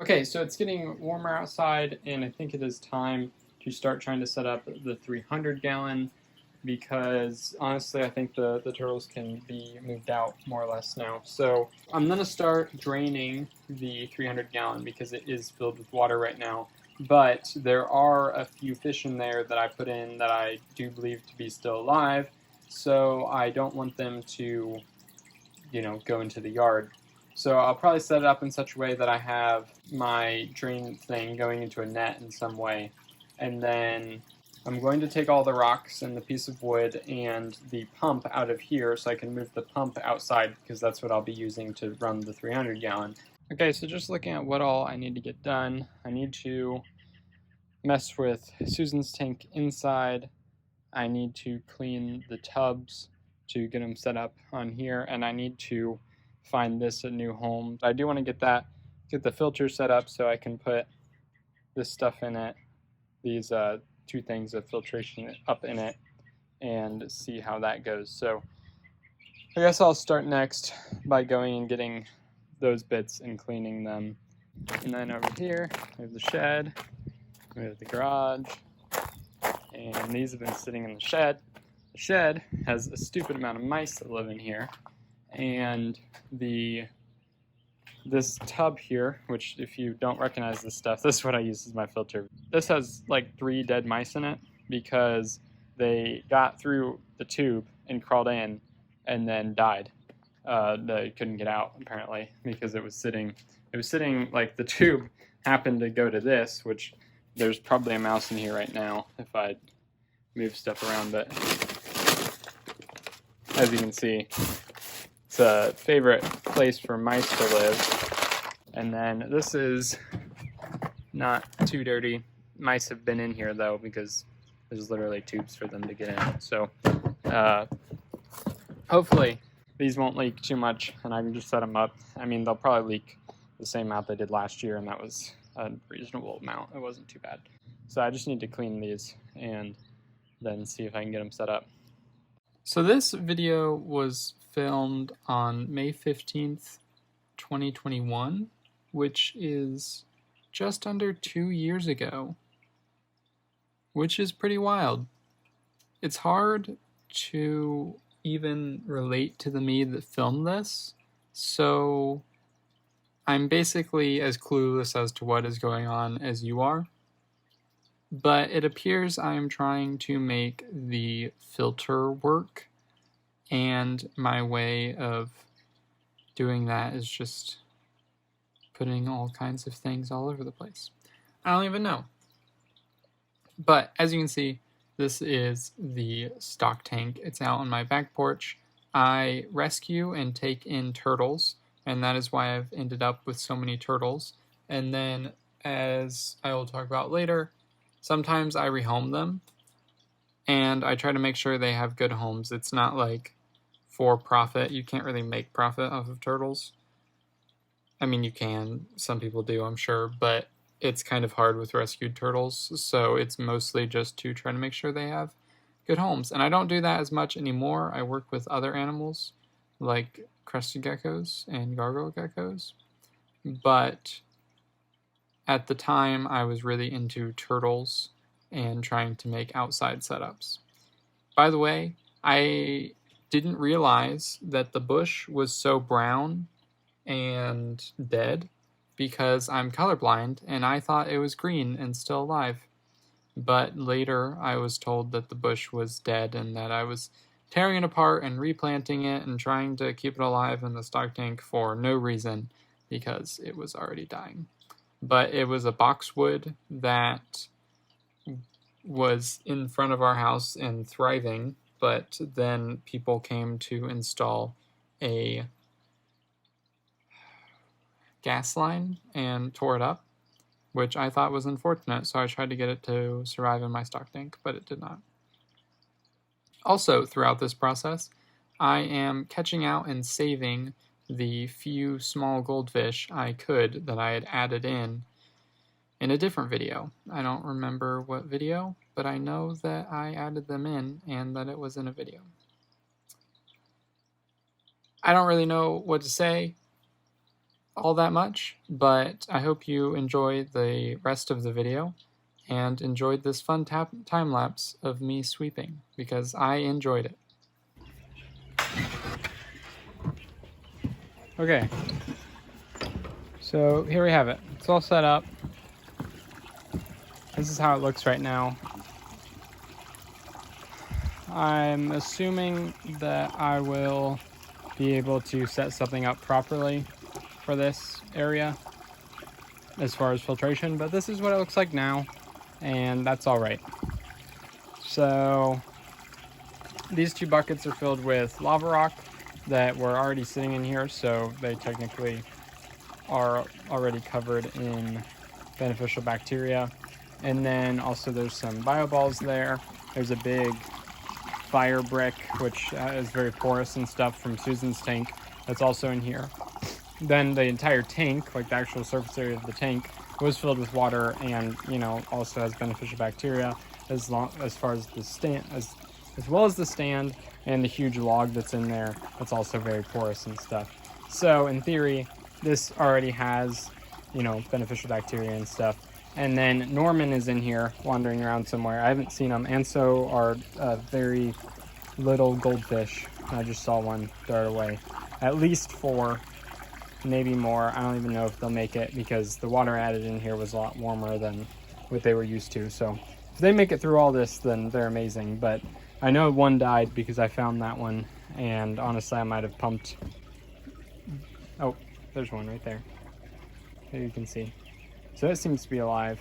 Okay, so it's getting warmer outside, and I think it is time to start trying to set up the 300 gallon because honestly I think the turtles can be moved out more or less now. So I'm going to start draining the 300 gallon because it is filled with water right now. But there are a few fish in there that I put in that I do believe to be still alive, so I don't want them to, go into the yard. So I'll probably set it up in such a way that I have my drain thing going into a net in some way. And then I'm going to take all the rocks and the piece of wood and the pump out of here so I can move the pump outside because that's what I'll be using to run the 300 gallon. Okay, so just looking at what all I need to get done, I need to mess with Susan's tank inside. I need to clean the tubs to get them set up on here, and I need to find this a new home. I do want to get the filter set up so I can put this stuff in it, these two things of filtration up in it, and see how that goes. So I guess I'll start next by going and getting those bits and cleaning them. And then over here, we have the shed, we have the garage, and these have been sitting in the shed. The shed has a stupid amount of mice that live in here, and this tub here, which if you don't recognize this stuff, this is what I use as my filter. This has like 3 dead mice in it because they got through the tube and crawled in and then died. They couldn't get out apparently because it was sitting like the tube happened to go to this, which there's probably a mouse in here right now if I move stuff around, but as you can see, it's a favorite place for mice to live. And then this is not too dirty. Mice have been in here though because there's literally tubes for them to get in. So hopefully these won't leak too much and I can just set them up. I mean, they'll probably leak the same amount they did last year, and that was a reasonable amount. It wasn't too bad. So I just need to clean these and then see if I can get them set up. So this video was filmed on May 15th, 2021, which is just under 2 years ago, which is pretty wild. It's hard to even relate to the me that filmed this, so I'm basically as clueless as to what is going on as you are. But it appears I am trying to make the filter work, and my way of doing that is just putting all kinds of things all over the place. I don't even know. But as you can see, this is the stock tank. It's out on my back porch. I rescue and take in turtles, and that is why I've ended up with so many turtles. And then, as I will talk about later, sometimes I rehome them, and I try to make sure they have good homes. It's not like for profit. You can't really make profit off of turtles. I mean, you can. Some people do, I'm sure, but it's kind of hard with rescued turtles, so it's mostly just to try to make sure they have good homes. And I don't do that as much anymore. I work with other animals, like crested geckos and gargoyle geckos, but at the time, I was really into turtles and trying to make outside setups. By the way, I didn't realize that the bush was so brown and dead because I'm colorblind and I thought it was green and still alive. But later, I was told that the bush was dead and that I was tearing it apart and replanting it and trying to keep it alive in the stock tank for no reason because it was already dying. But it was a boxwood that was in front of our house and thriving, but then people came to install a gas line and tore it up, which I thought was unfortunate, so I tried to get it to survive in my stock tank, but it did not. Also, throughout this process, I am catching out and saving the few small goldfish I could that I had added in a different video. I don't remember what video, but I know that I added them in and that it was in a video. I don't really know what to say. all that much, but I hope you enjoy the rest of the video and enjoyed this fun time lapse of me sweeping, because I enjoyed it. Okay, so here we have it. It's all set up. This is how it looks right now. I'm assuming that I will be able to set something up properly for this area as far as filtration, but this is what it looks like now, and that's all right. So these 2 buckets are filled with lava rock that were already sitting in here, so they technically are already covered in beneficial bacteria. And then also there's some bioballs there. There's a big fire brick, which is very porous and stuff, from Susan's tank, that's also in here. Then the entire tank, like the actual surface area of the tank, was filled with water, and also has beneficial bacteria, as far as the stand, as well as the stand and the huge log that's in there, that's also very porous and stuff. So in theory, this already has beneficial bacteria and stuff. And then Norman is in here wandering around somewhere. I haven't seen him, and so are very little goldfish. I just saw one dart away. At least 4, maybe more. I don't even know if they'll make it, because the water added in here was a lot warmer than what they were used to. So if they make it through all this, then they're amazing. But I know one died because I found that one, and honestly I might have pumped. Oh, there's one right there. There you can see. So it seems to be alive,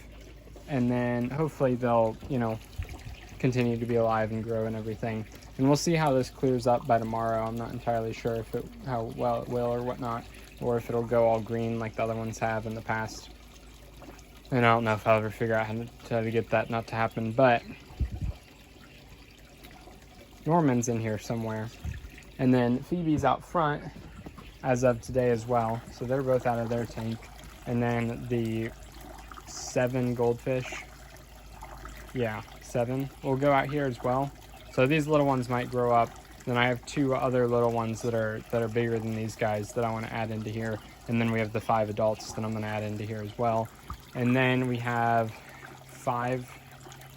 and then hopefully they'll continue to be alive and grow and everything. And we'll see how this clears up by tomorrow. I'm not entirely sure how well it will or whatnot, or if it'll go all green like the other ones have in the past. And I don't know if I'll ever figure out how to get that not to happen, but Norman's in here somewhere. And then Phoebe's out front as of today as well. So they're both out of their tank. And then the 7 goldfish, yeah, 7, will go out here as well. So these little ones might grow up. Then I have 2 other little ones that are bigger than these guys that I want to add into here. And then we have the 5 adults that I'm going to add into here as well. And then we have 5.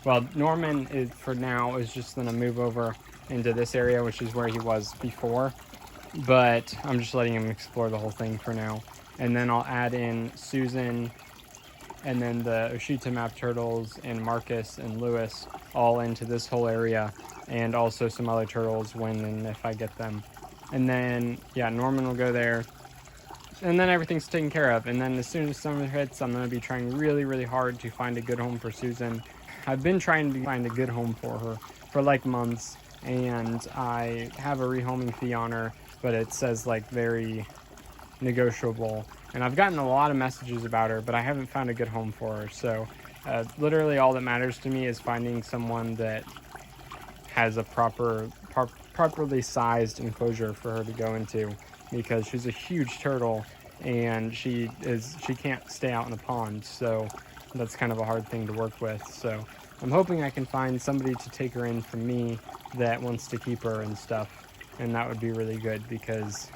Well, Norman for now is just going to move over into this area, which is where he was before. But I'm just letting him explore the whole thing for now. And then I'll add in Susan, and then the Oshita map turtles and Marcus and Lewis all into this whole area, and also some other turtles when and if I get them. And then, yeah, Norman will go there, and then everything's taken care of. And then as soon as summer hits, I'm going to be trying really, really hard to find a good home for Susan. I've been trying to find a good home for her for like months, and I have a rehoming fee on her, but it says like very negotiable. And I've gotten a lot of messages about her, but I haven't found a good home for her. So literally all that matters to me is finding someone that has a properly sized enclosure for her to go into, because she's a huge turtle and she can't stay out in a pond, so that's kind of a hard thing to work with. So I'm hoping I can find somebody to take her in from me that wants to keep her and stuff, and that would be really good, because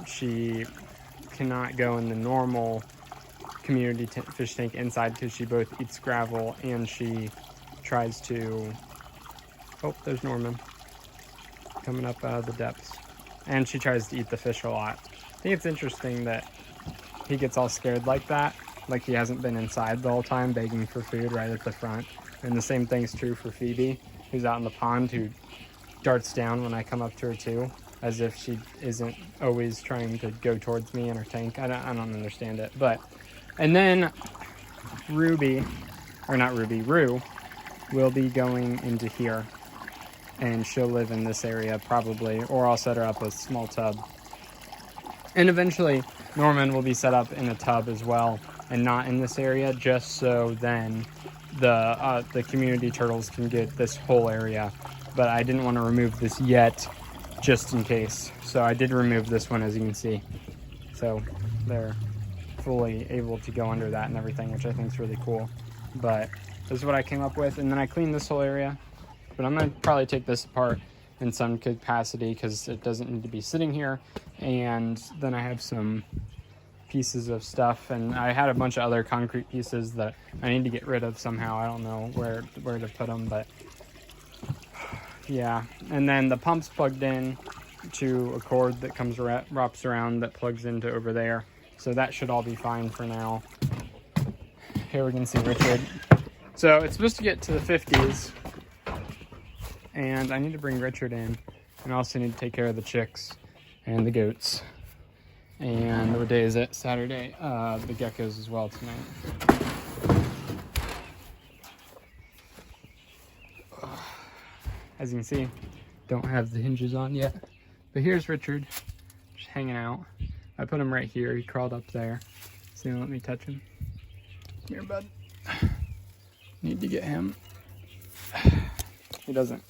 she cannot go in the normal community fish tank inside, because she both eats gravel and she tries to, oh, there's Norman coming up out of the depths, and she tries to eat the fish a lot. I think it's interesting that he gets all scared like that, like he hasn't been inside the whole time begging for food right at the front. And the same thing's true for Phoebe, who's out in the pond, who darts down when I come up to her too, as if she isn't always trying to go towards me in her tank. I don't understand it. But, and then Rue will be going into here, and she'll live in this area probably, or I'll set her up a small tub. And eventually Norman will be set up in a tub as well, and not in this area, just so then the community turtles can get this whole area. But I didn't want to remove this yet, just in case. So I did remove this one, as you can see. So they're fully able to go under that and everything, which I think is really cool. But this is what I came up with. And then I cleaned this whole area. But I'm going to probably take this apart in some capacity, because it doesn't need to be sitting here. And then I have some pieces of stuff, and I had a bunch of other concrete pieces that I need to get rid of somehow. I don't know where to put them, but yeah. And then the pump's plugged in to a cord that comes wraps around that plugs into over there, so that should all be fine for now. Here we can see Richard. So it's supposed to get to the 50s, and I need to bring Richard in, and I also need to take care of the chicks and the goats. And what day is it? Saturday. The geckos as well tonight. As you can see, don't have the hinges on yet. But here's Richard, just hanging out. I put him right here. He crawled up there. So let me touch him. Come here, bud. Need to get him. He doesn't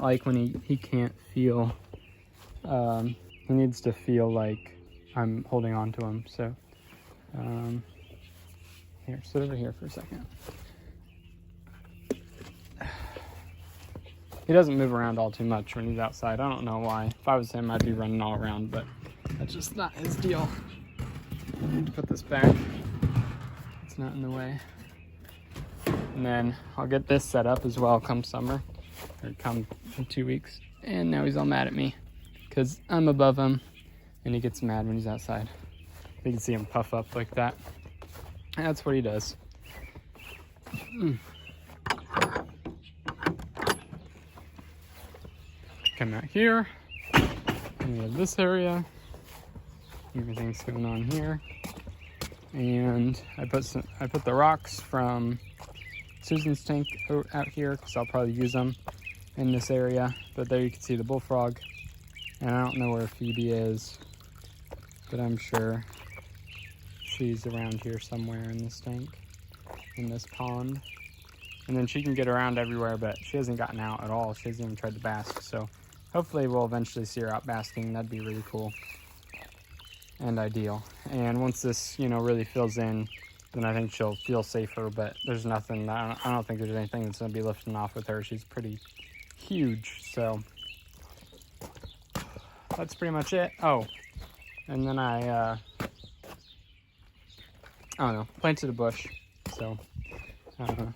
like when he can't feel. He needs to feel like I'm holding on to him. So here, sit over here for a second. He doesn't move around all too much when he's outside. I don't know why. If I was him, I'd be running all around, but that's just not his deal. I need to put this back. It's not in the way. And then I'll get this set up as well come summer, or come in 2 weeks. And now he's all mad at me because I'm above him, and he gets mad when he's outside. You can see him puff up like that. And that's what he does. Come out here, and we have this area. Everything's going on here, and I put the rocks from Susan's tank out here because I'll probably use them in this area. But there you can see the bullfrog, and I don't know where Phoebe is, but I'm sure she's around here somewhere in this tank, in this pond. And then she can get around everywhere, but she hasn't gotten out at all. She hasn't even tried to bask, so hopefully we'll eventually see her out basking. That'd be really cool and ideal. And once this, really fills in, then I think she'll feel safer, but there's nothing, I don't think there's anything that's gonna be lifting off with her. She's pretty huge, so that's pretty much it. Oh, and then I don't know, planted a bush, so I don't know.